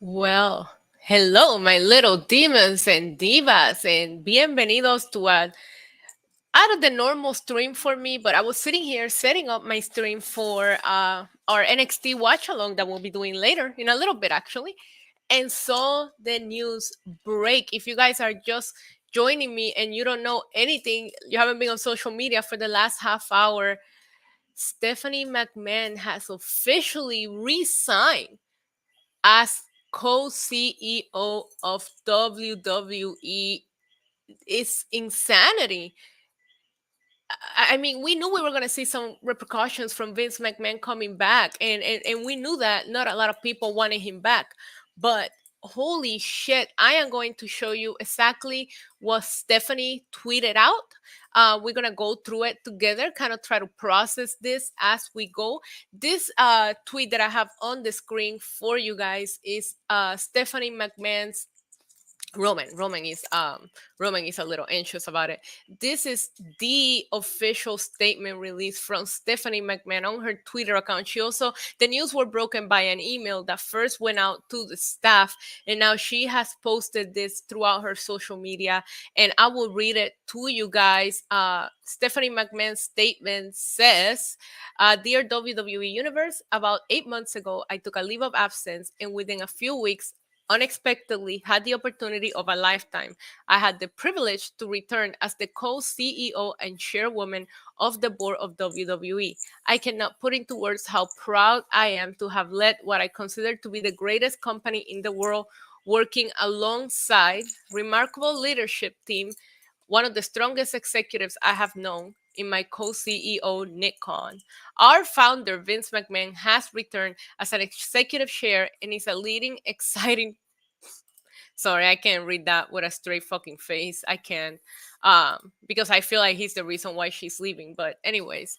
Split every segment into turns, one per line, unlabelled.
Well, hello, my little demons and divas, and bienvenidos to a out of the normal stream for me. But I was sitting here setting up my stream for our NXT watch along that we'll be doing later in a little bit, actually, and saw the news break. If you guys are just joining me and you don't know anything, you haven't been on social media for the last half hour. Stephanie McMahon has officially resigned as co-CEO of WWE. Is insanity. I mean, we knew we were going to see some repercussions from Vince McMahon coming back, and we knew that not a lot of people wanted him back. But holy shit, I am going to show you exactly what Stephanie tweeted out. We're going to go through it together, kind of try to process this as we go. This tweet that I have on the screen for you guys is Stephanie McMahon's Roman is a little anxious about it. This is the official statement released from Stephanie McMahon on her Twitter account. She also the news were broken by an email that first went out to the staff, and now she has posted this throughout her social media. And I will read it to you guys. Stephanie McMahon's statement says, "Dear WWE Universe, about 8 months ago, I took a leave of absence, and within a few weeks, unexpectedly had the opportunity of a lifetime. I had the privilege to return as the co-CEO and chairwoman of the board of WWE. I cannot put into words how proud I am to have led what I consider to be the greatest company in the world, working alongside remarkable leadership team, one of the strongest executives I have known in my co-CEO, Nick Khan. Our founder, Vince McMahon, has returned as an executive chair and is a leading, exciting. Sorry, I can't read that with a straight fucking face. I can't. Because I feel like he's the reason why she's leaving. But anyways,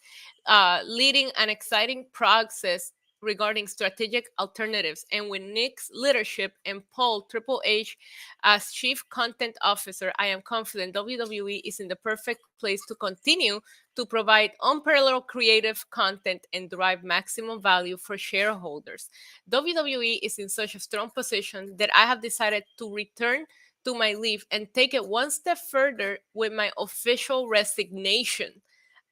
leading an exciting process regarding strategic alternatives, and with Nick's leadership and Paul Triple H as chief content officer, I am confident WWE is in the perfect place to continue to provide unparalleled creative content and drive maximum value for shareholders. WWE is in such a strong position that I have decided to return to my leave and take it one step further with my official resignation.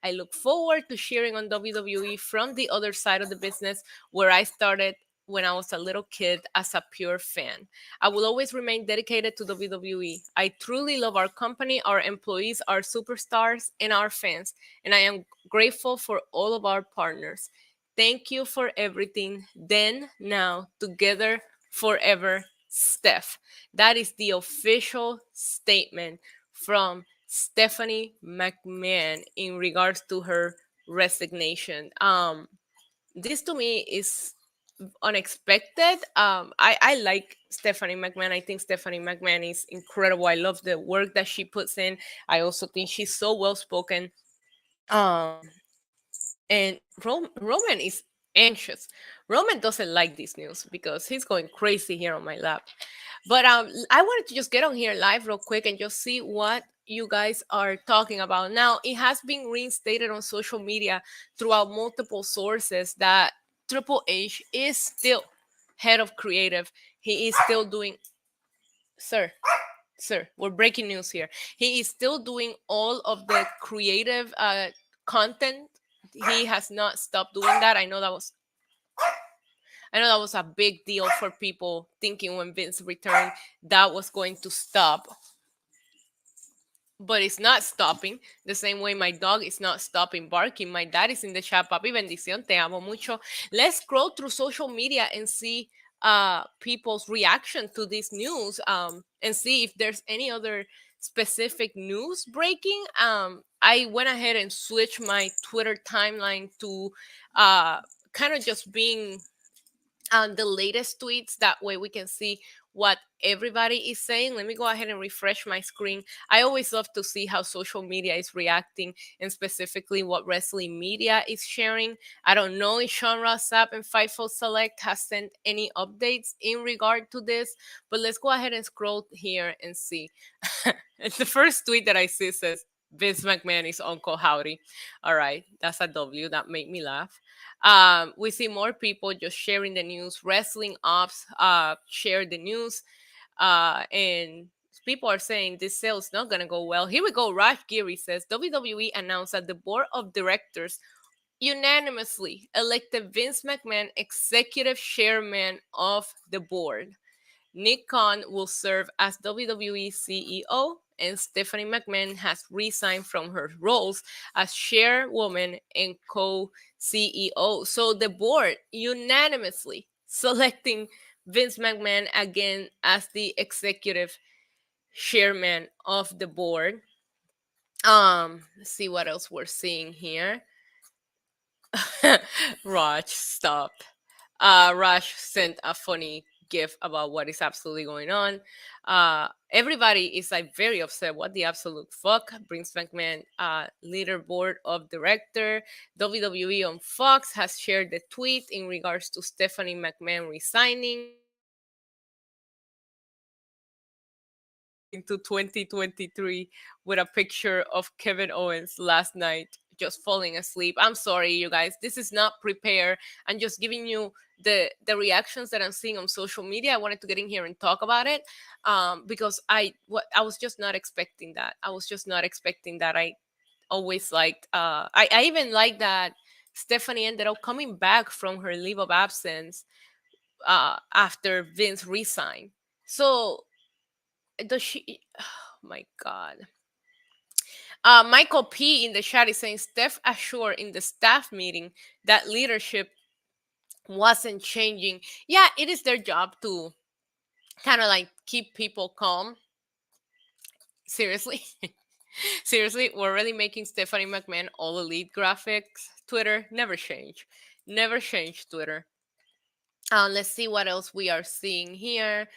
I look forward to cheering on WWE from the other side of the business where I started when I was a little kid as a pure fan. I will always remain dedicated to WWE. I truly love our company, our employees, our superstars, and our fans, and I am grateful for all of our partners. Thank you for everything. Then, now, together, forever, Steph." That is the official statement from Stephanie McMahon in regards to her resignation. This to me is unexpected. I like Stephanie McMahon. I think Stephanie McMahon is incredible. I love the work that she puts in. I also think she's so well spoken. Um, and Roman is anxious. Roman doesn't like this news because he's going crazy here on my lap. But I wanted to just get on here live real quick and just see what you guys are talking about. Now, it has been reinstated on social media throughout multiple sources that Triple H is still head of creative. He is still doing, sir, sir, we're breaking news here. He is still doing all of the creative content. He has not stopped doing that. I know that was a big deal for people thinking when Vince returned that was going to stop. But it's not stopping. The same way my dog is not stopping barking. My dad is in the chat. Papi, bendición, te amo mucho. Let's scroll through social media and see people's reaction to this news, and see if there's any other specific news breaking. I went ahead and switched my Twitter timeline to kind of just being the latest tweets. That way we can see what everybody is saying. Let me go ahead and refresh my screen. I always love to see how social media is reacting, and specifically what wrestling media is sharing. I don't know if Sean Ross Sapp and Fightful Select has sent any updates in regard to this, but let's go ahead and scroll here and see. The first tweet that I see says, Vince McMahon is Uncle Howdy. All right, that's a W. That made me laugh. We see more people just sharing the news. Wrestling ops share the news, and people are saying this sale is not gonna go well. Here we go. Raj Giri says WWE announced that the board of directors unanimously elected Vince McMahon executive chairman of the board. Nick Khan will serve as WWE CEO, and Stephanie McMahon has resigned from her roles as chairwoman and co CEO. So the board unanimously selecting Vince McMahon again as the executive chairman of the board. Let's see what else we're seeing here. Raj, stop. Raj sent a funny gif about what is absolutely going on. Everybody is like very upset. What the absolute fuck? Brings McMahon leaderboard of director. WWE on Fox has shared the tweet in regards to Stephanie McMahon resigning into 2023 with a picture of Kevin Owens last night just falling asleep. I'm sorry, you guys. This is not prepared. I'm just giving you the reactions that I'm seeing on social media. I wanted to get in here and talk about it because I was just not expecting that. I was just not expecting that. I always liked. I even like that Stephanie ended up coming back from her leave of absence after Vince resigned. So does she? Oh my god. Michael P in the chat is saying Steph assured in the staff meeting that leadership wasn't changing. Yeah, it is their job to kind of like keep people calm. Seriously. Seriously, we're really making Stephanie McMahon all elite graphics. Twitter, never change. Never change Twitter. Let's see what else we are seeing here.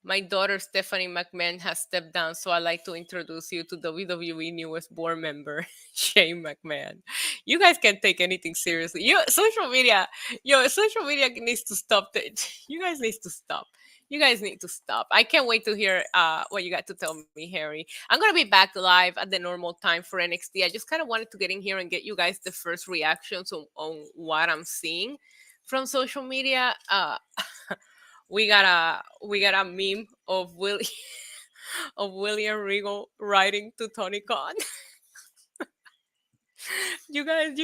My daughter Stephanie McMahon has stepped down, so I'd like to introduce you to WWE newest board member, Shane McMahon. You guys can't take anything seriously. Social media needs to stop. You guys need to stop. You guys need to stop. I can't wait to hear what you got to tell me, Harry. I'm gonna be back live at the normal time for NXT. I just kind of wanted to get in here and get you guys the first reactions on what I'm seeing from social media. We got a meme of of William Regal writing to Tony Khan. You guys,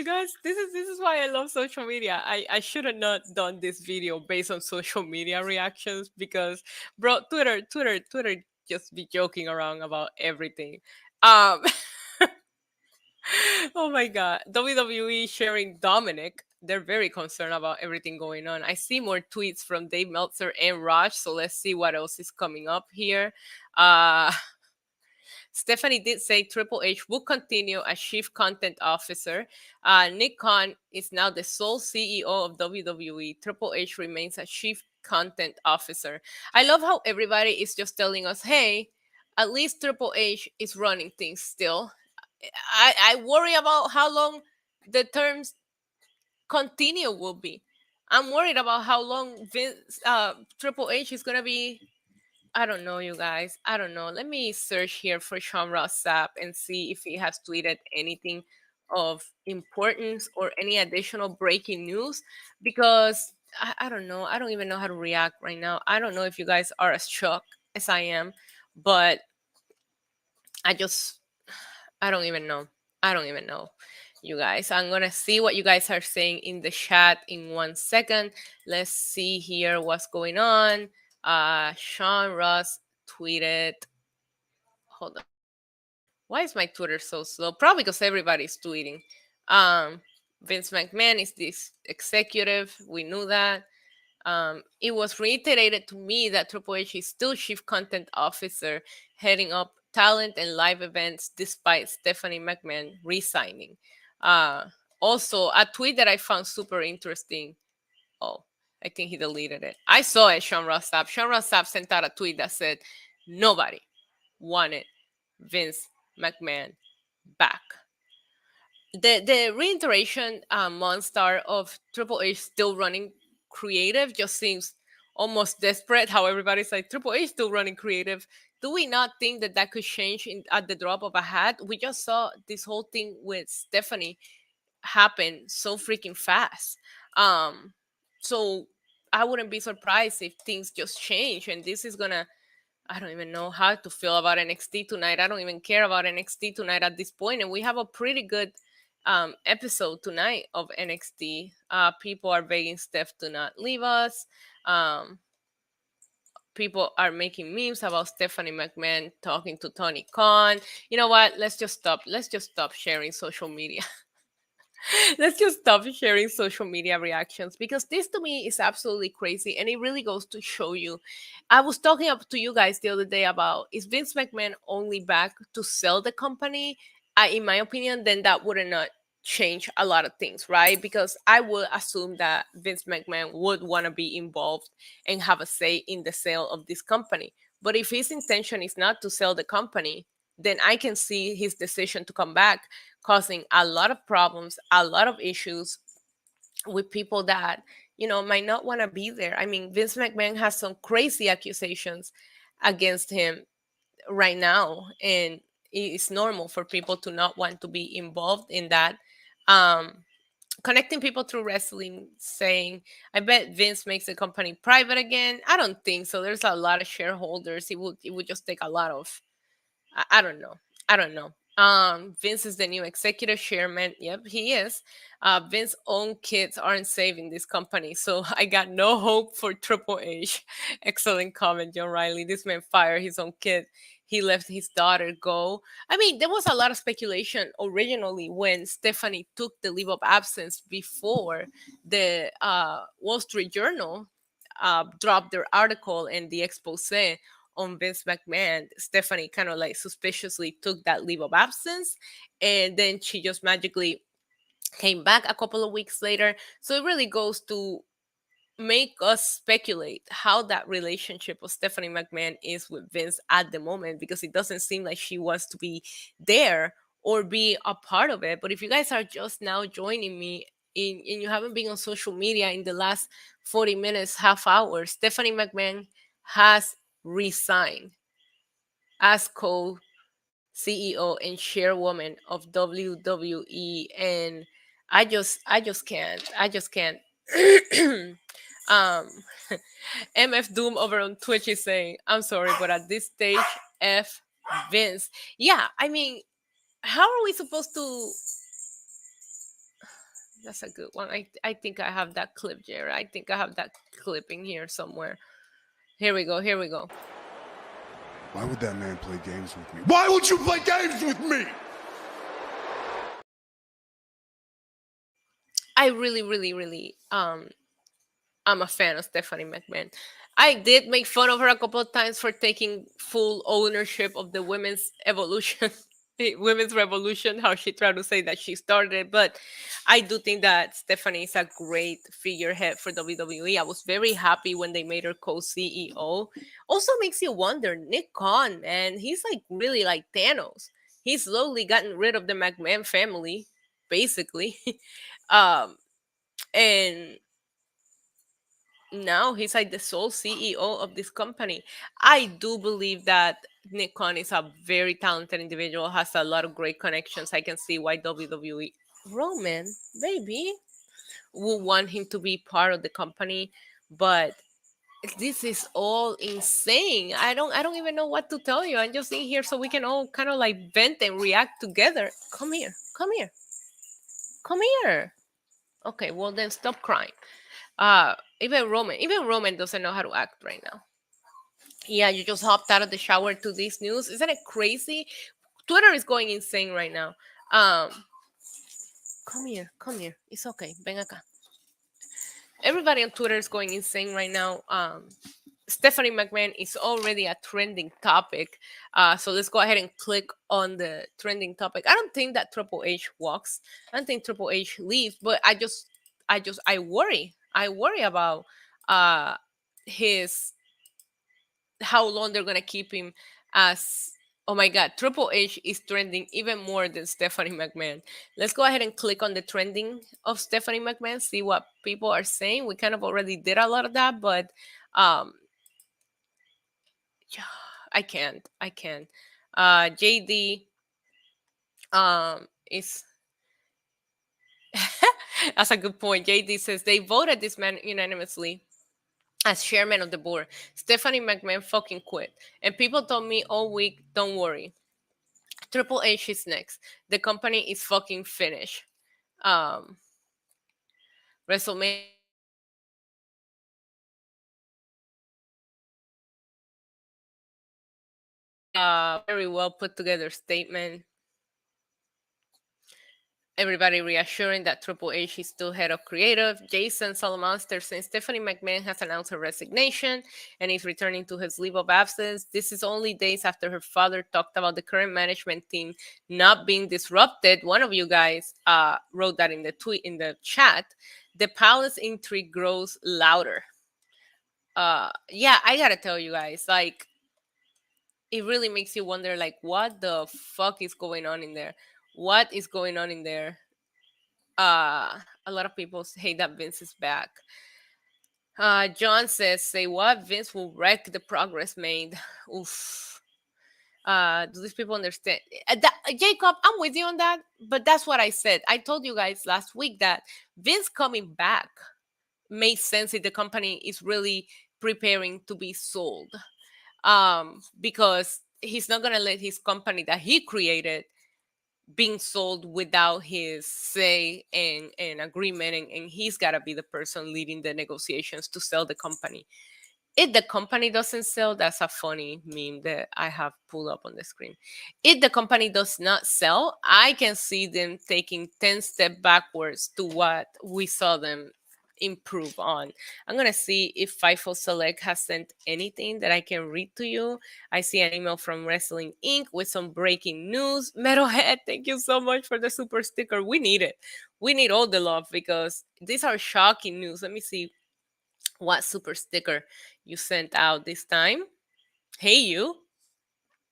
this is why I love social media. I should have not done this video based on social media reactions because bro, Twitter just be joking around about everything. Um oh my god. WWE sharing Dominic. They're very concerned about everything going on. I see more tweets from Dave Meltzer and Raj, so let's see what else is coming up here. Uh Stephanie did say Triple H will continue as chief content officer. Nick Khan is now the sole CEO of WWE. Triple H remains as chief content officer. I love how everybody is just telling us, hey, at least Triple H is running things still. I worry about how long the terms continue will be. I'm worried about how long Triple H is gonna be. I don't know, you guys. I don't know. Let me search here for Sean Ross Sapp and see if he has tweeted anything of importance or any additional breaking news because I don't know. I don't even know how to react right now. I don't know if you guys are as shocked as I am, but I just I don't even know. I don't even know, you guys. I'm gonna see what you guys are saying in the chat in 1 second. Let's see here what's going on. Sean Ross tweeted. Hold on. Why is my Twitter so slow? Probably because everybody's tweeting. Um, Vince McMahon is this executive. We knew that. It was reiterated to me that Triple H is still chief content officer, heading up talent and live events despite Stephanie McMahon resigning. Uh, Also, a tweet that I found super interesting. Oh, I think he deleted it. I saw it, Sean Ross Sapp. Sean Ross Sapp sent out a tweet that said, nobody wanted Vince McMahon back. The reiteration monster of Triple H still running creative just seems almost desperate, how everybody's like Triple H still running creative. Do we not think that that could change at the drop of a hat? We just saw this whole thing with Stephanie happen so freaking fast. Um, so I wouldn't be surprised if things just change, and this is gonna. I don't even know how to feel about NXT tonight. I don't even care about NXT tonight at this point, and we have a pretty good episode tonight of NXT. People are begging Steph to not leave us. Um, People are making memes about Stephanie McMahon talking to Tony Khan. You know what? Let's just stop. Let's just stop sharing social media. Let's just stop sharing social media reactions, because this to me is absolutely crazy, and it really goes to show you. I was talking up to you guys the other day about, is Vince McMahon only back to sell the company? In my opinion, then that would not change a lot of things, right? Because I would assume that Vince McMahon would want to be involved and have a say in the sale of this company. But if his intention is not to sell the company, then I can see his decision to come back causing a lot of problems, a lot of issues with people that, might not want to be there. I mean, Vince McMahon has some crazy accusations against him right now, and it's normal for people to not want to be involved in that. Um, Connecting people through wrestling, saying, I bet Vince makes the company private again. I don't think so. There's a lot of shareholders. It would just take a lot of, I don't know. I don't know. Vince is the new executive chairman. Yep, he is. Vince's own kids aren't saving this company, so I got no hope for Triple H. Excellent comment, John Riley. This man fired his own kid. He let his daughter go. I mean, there was a lot of speculation originally when Stephanie took the leave of absence before the Wall Street Journal dropped their article and the expose on Vince McMahon. Stephanie kind of like suspiciously took that leave of absence, and then she just magically came back a couple of weeks later. So it really goes to make us speculate how that relationship of Stephanie McMahon is with Vince at the moment, because it doesn't seem like she wants to be there or be a part of it. But if you guys are just now joining me and you haven't been on social media in the last 40 minutes, half hour, Stephanie McMahon has resigned as co-CEO and chairwoman of WWE, and I just can't. um MF Doom over on Twitch is saying, I'm sorry, but at this stage, F Vince. Yeah, I mean, how are we supposed to? That's a good one. I think I have that clip, Jared. I think I have that clip in here somewhere. Here we go. Here we go.
Why would that man play games with me? Why would you play games with me?
I really, really, really, I'm a fan of Stephanie McMahon. I did make fun of her a couple of times for taking full ownership of the women's evolution, the women's revolution, how she tried to say that she started it. But I do think that Stephanie is a great figurehead for WWE. I was very happy when they made her co-CEO. Also makes you wonder, Nick Khan, man, he's like really like Thanos. He's slowly gotten rid of the McMahon family, basically. um, and now he's like the sole CEO of this company. I do believe that Nick Khan is a very talented individual, has a lot of great connections. I can see why WWE Roman, baby, would want him to be part of the company, but this is all insane. I don't even know what to tell you. I'm just in here so we can all kind of like vent and react together. Come here. Come here. Come here. Okay, well then stop crying. Even Roman doesn't know how to act right now. Yeah, you just hopped out of the shower to this news. Isn't it crazy? Twitter is going insane right now. Um, come here, come here. It's okay. Ven acá. Everybody on Twitter is going insane right now. Stephanie McMahon is already a trending topic. So let's go ahead and click on the trending topic. I don't think that Triple H walks. I don't think Triple H leaves, but I worry. I worry about uh his how long they're gonna keep him as. Oh my god, Triple H is trending even more than Stephanie McMahon. Let's go ahead and click on the trending of Stephanie McMahon, see what people are saying. We kind of already did a lot of that, but Um, yeah, I can't. JD is that's a good point. JD says they voted this man unanimously as chairman of the board. Stephanie McMahon fucking quit. And people told me all week, don't worry. Triple H is next. The company is fucking finished. Um, WrestleMania is over. Very well put together statement. Everybody reassuring that Triple H is still head of creative. Jason Salamonster saying Stephanie McMahon has announced her resignation and is returning to his leave of absence. This is only days after her father talked about the current management team not being disrupted. One of you guys wrote that in the tweet in the chat. The palace intrigue grows louder. Yeah, I gotta tell you guys, like, it really makes you wonder, like, what the fuck is going on in there? What is going on in there? A lot of people hate that Vince is back. John says, say what? Vince will wreck the progress made. Oof. Do these people understand? Jacob, I'm with you on that, but that's what I said. I told you guys last week that Vince coming back makes sense if the company is really preparing to be sold. Because he's not gonna let his company that he created being sold without his say and agreement, and he's got to be the person leading the negotiations to sell the company. If the company doesn't sell, that's a funny meme that I have pulled up on the screen. If the company does not sell, I can see them taking 10 steps backwards to what we saw them improve on. I'm going to see if FIFO Select has sent anything that I can read to you. I see an email from Wrestling Inc. with some breaking news. Metalhead, thank you so much for the super sticker. We need it. We need all the love because these are shocking news. Let me see what super sticker you sent out this time. Hey, you.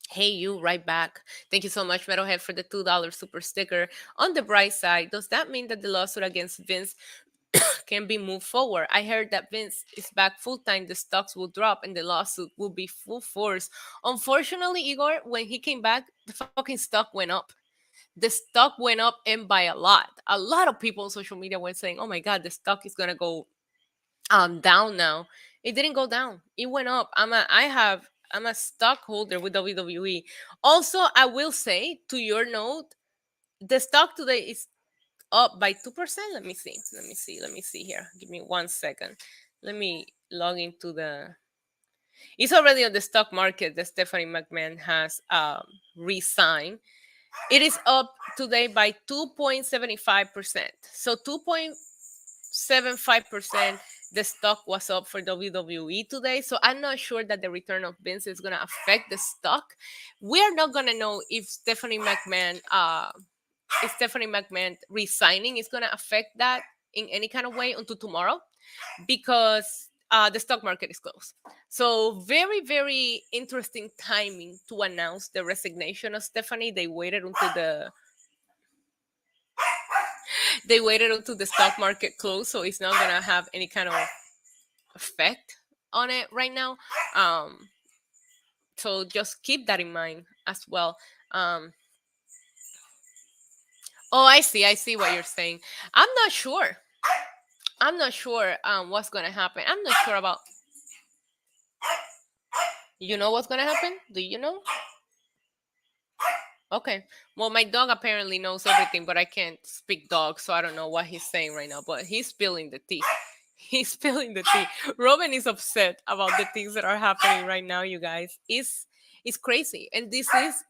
Hey, you, right back. Thank you so much, Metalhead, for the $2 super sticker. On the bright side, does that mean that the lawsuit against Vince can be moved forward? I heard that Vince is back full time, the stocks will drop, and the lawsuit will be full force. Unfortunately, Igor, when he came back, the fucking stock went up. The stock went up and by a lot. A lot of people on social media were saying, oh my God, the stock is going to go down now. It didn't go down. It went up. I'm a stockholder with WWE. Also, I will say to your note, the stock today is up by 2%. Let me see. Let me see here. Give me 1 second. Let me log into the it's already on the stock market that Stephanie McMahon has resigned. It is up today by 2.75%. So 2.75%, the stock was up for WWE today. So I'm not sure that the return of Vince is going to affect the stock. We're not going to know if Stephanie McMahon resigning is going to affect that in any kind of way until tomorrow, because the stock market is closed. So very, very interesting timing to announce the resignation of Stephanie. They waited until the stock market closed, so it's not gonna have any kind of effect on it right now. Um, so just keep that in mind as well. Um, oh, I see what you're saying. I'm not sure. I'm not sure what's gonna happen. I'm not sure about. You know what's gonna happen? Do you know? Okay. Well, my dog apparently knows everything, but I can't speak dog, so I don't know what he's saying right now. But he's spilling the tea. He's spilling the tea. Robin is upset about the things that are happening right now, you guys. It's crazy. And this is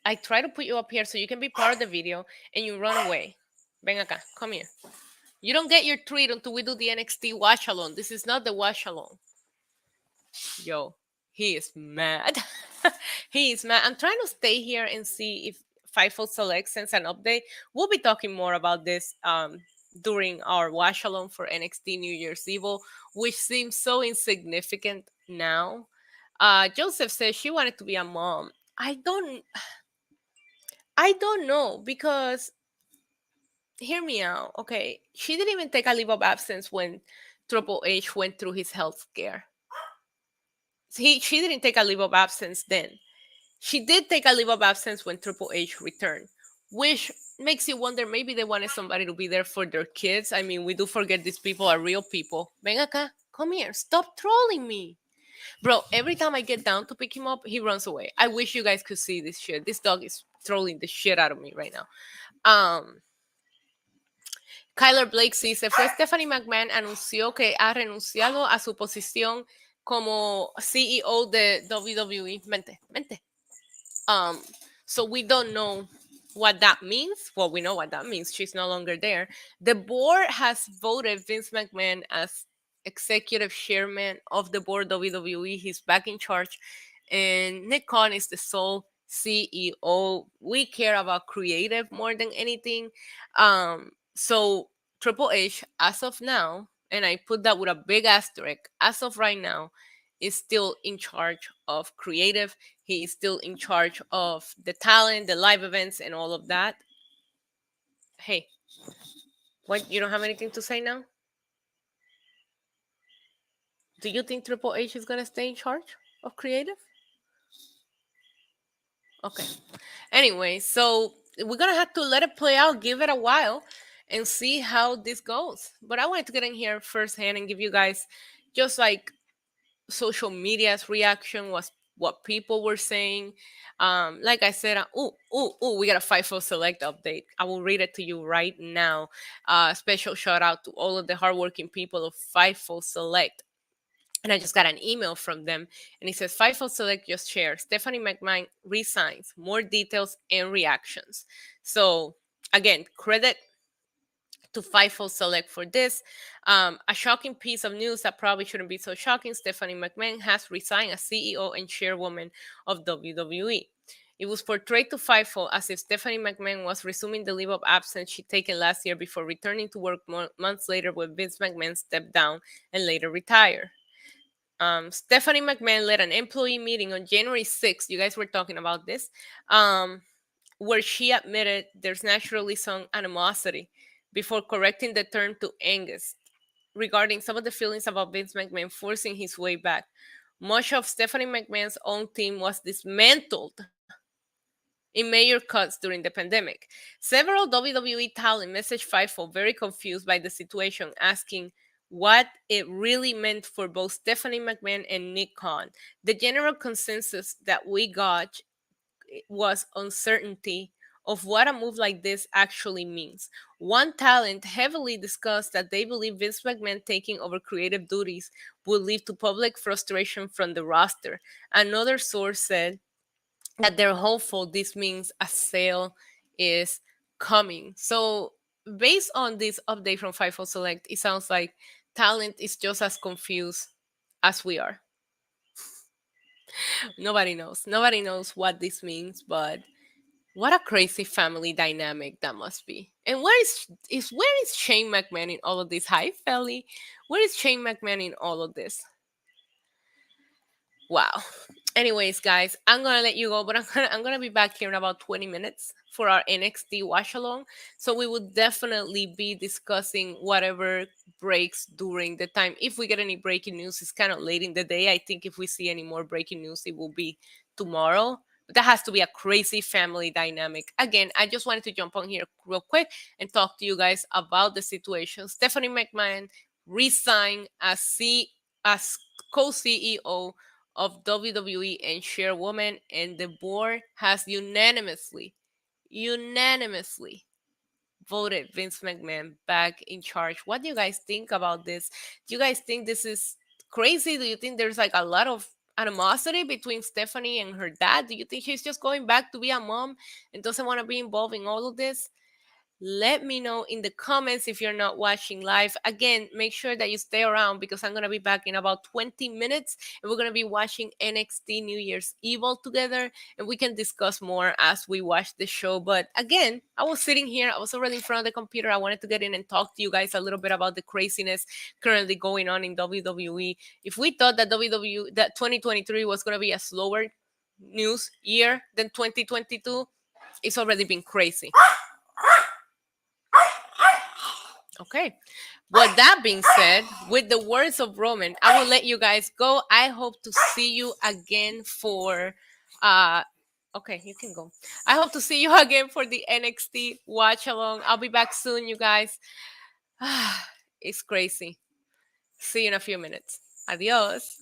I try to put you up here so you can be part of the video and you run away. Ven acá, come here. You don't get your treat until we do the NXT watch along. This is not the watch along. Yo, he is mad. He is mad. I'm trying to stay here and see if FIFO Select sends an update. We'll be talking more about this during our watch along for NXT New Year's Evil, which seems so insignificant now. Joseph says she wanted to be a mom. I don't know, because hear me out. Okay, she didn't even take a leave of absence when Triple H went through his health scare. She didn't take a leave of absence then. She did take a leave of absence when Triple H returned, which makes you wonder maybe they wanted somebody to be there for their kids. I mean, we do forget these people are real people. Ven acá, come here, stop trolling me. Bro, every time I get down to pick him up, he runs away. I wish you guys could see this shit. This dog is trolling the shit out of me right now. Kyler Blake sí se fue. Stephanie McMahon anunció que ha renunciado a su posición como CEO de WWE. Mente, mente. So we don't know what that means. Well, we know what that means. She's no longer there. The board has voted Vince McMahon as executive chairman of the board of WWE. He's back in charge. And Nick Khan is the sole CEO. We care about creative more than anything. So Triple H, as of now, and I put that with a big asterisk, as of right now, is still in charge of creative. He is still in charge of the talent, the live events, and all of that. Hey, what? You don't have anything to say now? Do you think Triple H is gonna stay in charge of creative? Okay. Anyway, so we're gonna have to let it play out, give it a while, and see how this goes. But I wanted to get in here firsthand and give you guys just like social media's reaction was what people were saying. Like I said, we got a FIFO Select update. I will read it to you right now. Special shout out to all of the hardworking people of FIFO Select. And I just got an email from them, and it says FIFO Select just shared Stephanie McMahon resigns. More details and reactions. So again, credit to FIFO Select for this. A shocking piece of news that probably shouldn't be so shocking. Stephanie McMahon has resigned as CEO and chairwoman of WWE. It was portrayed to FIFO as if Stephanie McMahon was resuming the leave of absence she'd taken last year before returning to work months later when Vince McMahon stepped down and later retired. Stephanie McMahon led an employee meeting on January 6th. You guys were talking about this. Where she admitted there's naturally some animosity before correcting the term to Angus regarding some of the feelings about Vince McMahon forcing his way back. Much of Stephanie McMahon's own team was dismantled in major cuts during the pandemic. Several WWE talent messaged FIFO very confused by the situation, asking what it really meant for both Stephanie McMahon and Nick Khan. The general consensus that we got was uncertainty of what a move like this actually means. One talent heavily discussed that they believe Vince McMahon taking over creative duties would lead to public frustration from the roster. Another source said that they're hopeful this means a sale is coming. So, based on this update from FIFO Select, it sounds like talent is just as confused as we are. Nobody knows. Nobody knows what this means, but what a crazy family dynamic that must be. And where is Shane McMahon in all of this? Hi, Felly. Where is Shane McMahon in all of this? Wow. Anyways, guys, I'm gonna let you go, but I'm gonna be back here in about 20 minutes for our NXT watch along. So we will definitely be discussing whatever breaks during the time. If we get any breaking news, it's kind of late in the day. I think if we see any more breaking news, it will be tomorrow. But that has to be a crazy family dynamic. Again, I just wanted to jump on here real quick and talk to you guys about the situation. Stephanie McMahon resigned as co-CEO of WWE and chairwoman, and the board has unanimously voted Vince McMahon back in charge. What do you guys think about this? Do you guys think this is crazy? Do you think there's like a lot of animosity between Stephanie and her dad? Do you think she's just going back to be a mom and doesn't want to be involved in all of this? Let me know in the comments if you're not watching live. Again, make sure that you stay around because I'm going to be back in about 20 minutes and we're going to be watching NXT New Year's Evil together and we can discuss more as we watch the show. But again, I was sitting here, I was already in front of the computer. I wanted to get in and talk to you guys a little bit about the craziness currently going on in WWE. If we thought that that 2023 was going to be a slower news year than 2022, it's already been crazy. Okay. Well, that being said, with the words of Roman, I will let you guys go. I hope to see you again for uh okay, you can go. I hope to see you again for the NXT watch along. I'll be back soon, you guys. It's crazy. See you in a few minutes. Adios.